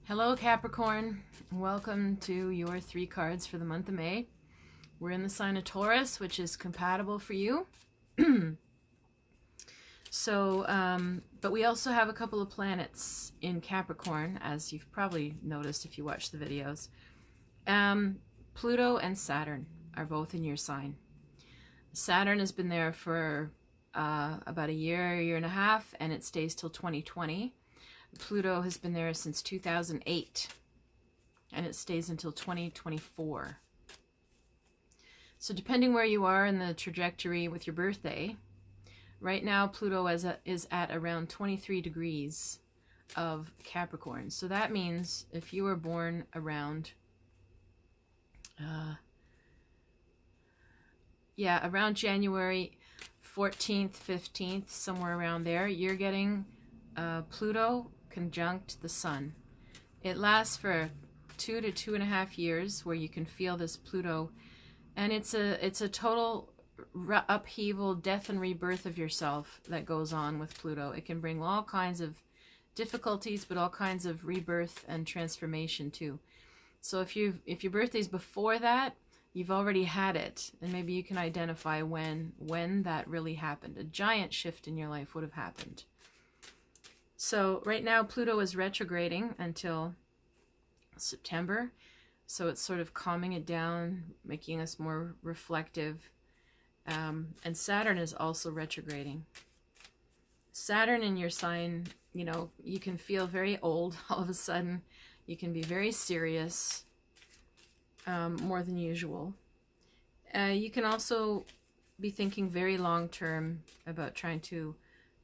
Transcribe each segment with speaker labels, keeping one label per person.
Speaker 1: Hello Capricorn, welcome to your 3 cards for the month of May. We're in the sign of Taurus, which is compatible for you. But we also have a couple of planets in Capricorn, as you've probably noticed if you watch the videos. Pluto and Saturn are both in your sign. Saturn has been there for about a year and a half, and it stays till 2020. Pluto has been there since 2008, and it stays until 2024. So depending where you are in the trajectory with your birthday, right now Pluto is at around 23 degrees of Capricorn. So that means if you were born around, around January 14th, 15th, somewhere around there, you're getting Pluto conjunct the Sun. It lasts for 2 to 2.5 years where you can feel this Pluto, and it's a total upheaval, death and rebirth of yourself that goes on with Pluto. It can bring all kinds of difficulties, but all kinds of rebirth and transformation too. So if your birthday's before that, you've already had it, and maybe you can identify when that really happened. A giant shift in your life would have happened. So right now Pluto is retrograding until September, so it's sort of calming it down, making us more reflective. And Saturn is also retrograding. Saturn in your sign, you can feel very old all of a sudden. You can be very serious, more than usual. You can also be thinking very long term about trying to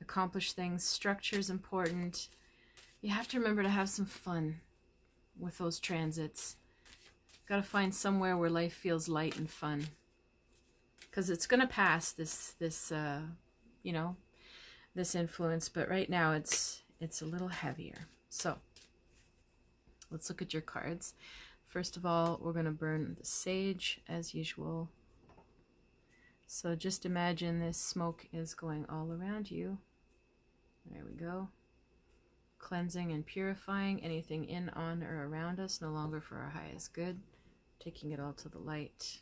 Speaker 1: accomplish things. Structure is important. You have to remember to have some fun with those transits. Got to find somewhere where life feels light and fun, because it's going to pass this influence, but right now it's a little heavier. So let's look at your cards. First of all, we're going to burn the sage as usual. So just imagine this smoke is going all around you. There we go. Cleansing and purifying anything in, on, or around us, no longer for our highest good. Taking it all to the light.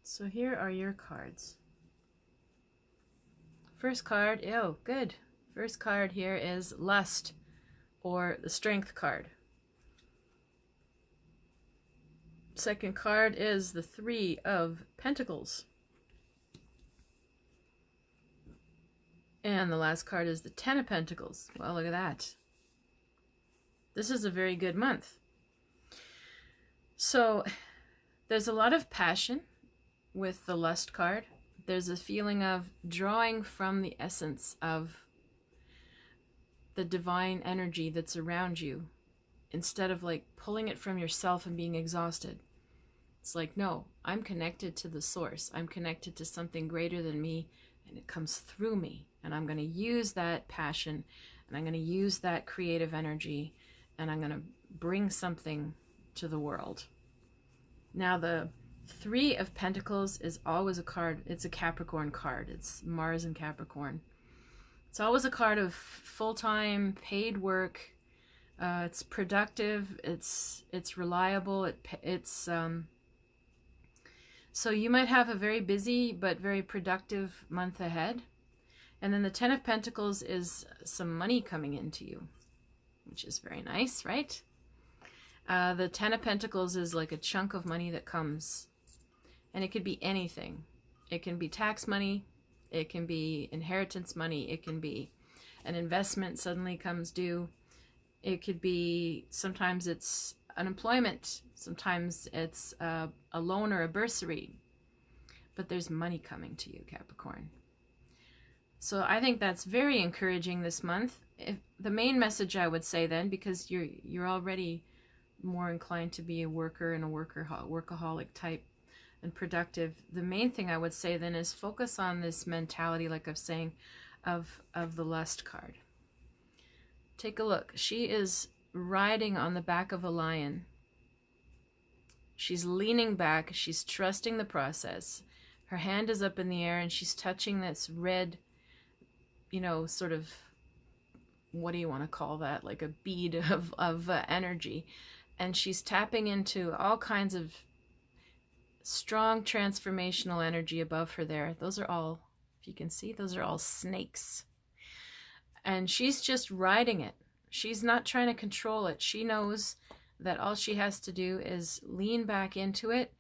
Speaker 1: So here are your cards. First card, good. First card here is Lust, or the Strength card. Second card is the 3 of Pentacles. And the last card is the 10 of Pentacles. Well, look at that. This is a very good month. So there's a lot of passion with the Lust card. There's a feeling of drawing from the essence of the divine energy that's around you, instead of like pulling it from yourself and being exhausted. It's like, no, I'm connected to the source. I'm connected to something greater than me, and it comes through me. And I'm going to use that passion, and I'm going to use that creative energy, and I'm going to bring something to the world. Now, the 3 of Pentacles is always a card. It's a Capricorn card. It's Mars and Capricorn. It's always a card of full-time paid work. It's productive. It's reliable. So you might have a very busy but very productive month ahead. And then the 10 of Pentacles is some money coming into you, which is very nice, right? The 10 of Pentacles is like a chunk of money that comes, and it could be anything. It can be tax money, it can be inheritance money, it can be an investment suddenly comes due, it could be, sometimes it's unemployment, sometimes it's a loan or a bursary, but there's money coming to you, Capricorn. So I think that's very encouraging this month. The main message I would say then, because you're already more inclined to be a worker and a workaholic type and productive, the main thing I would say then is focus on this mentality, like I'm saying, of the Lust card. Take a look. She is riding on the back of a lion. She's leaning back. She's trusting the process. Her hand is up in the air, and she's touching this red, sort of what do you want to call that? Like a bead of energy. And she's tapping into all kinds of strong transformational energy above her there. Those are all, if you can see, those are all snakes. And she's just riding it. She's not trying to control it. She knows that all she has to do is lean back into it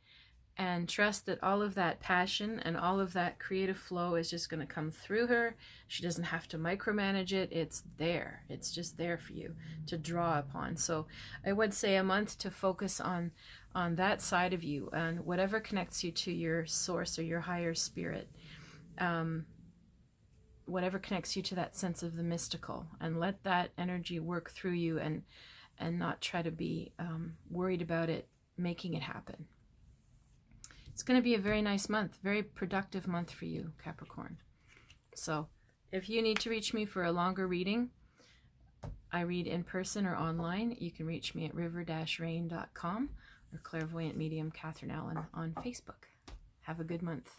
Speaker 1: and trust that all of that passion and all of that creative flow is just going to come through her. She doesn't have to micromanage it. It's there. It's just there for you to draw upon. So I would say a month to focus on that side of you and whatever connects you to your source or your higher spirit. Whatever connects you to that sense of the mystical, and let that energy work through you, and not try to be worried about it making it happen. It's going to be a very nice month, very productive month for you, Capricorn. So if you need to reach me for a longer reading, I read in person or online. You can reach me at river-rain.com or Clairvoyant Medium Catharine Allen on Facebook. Have a good month.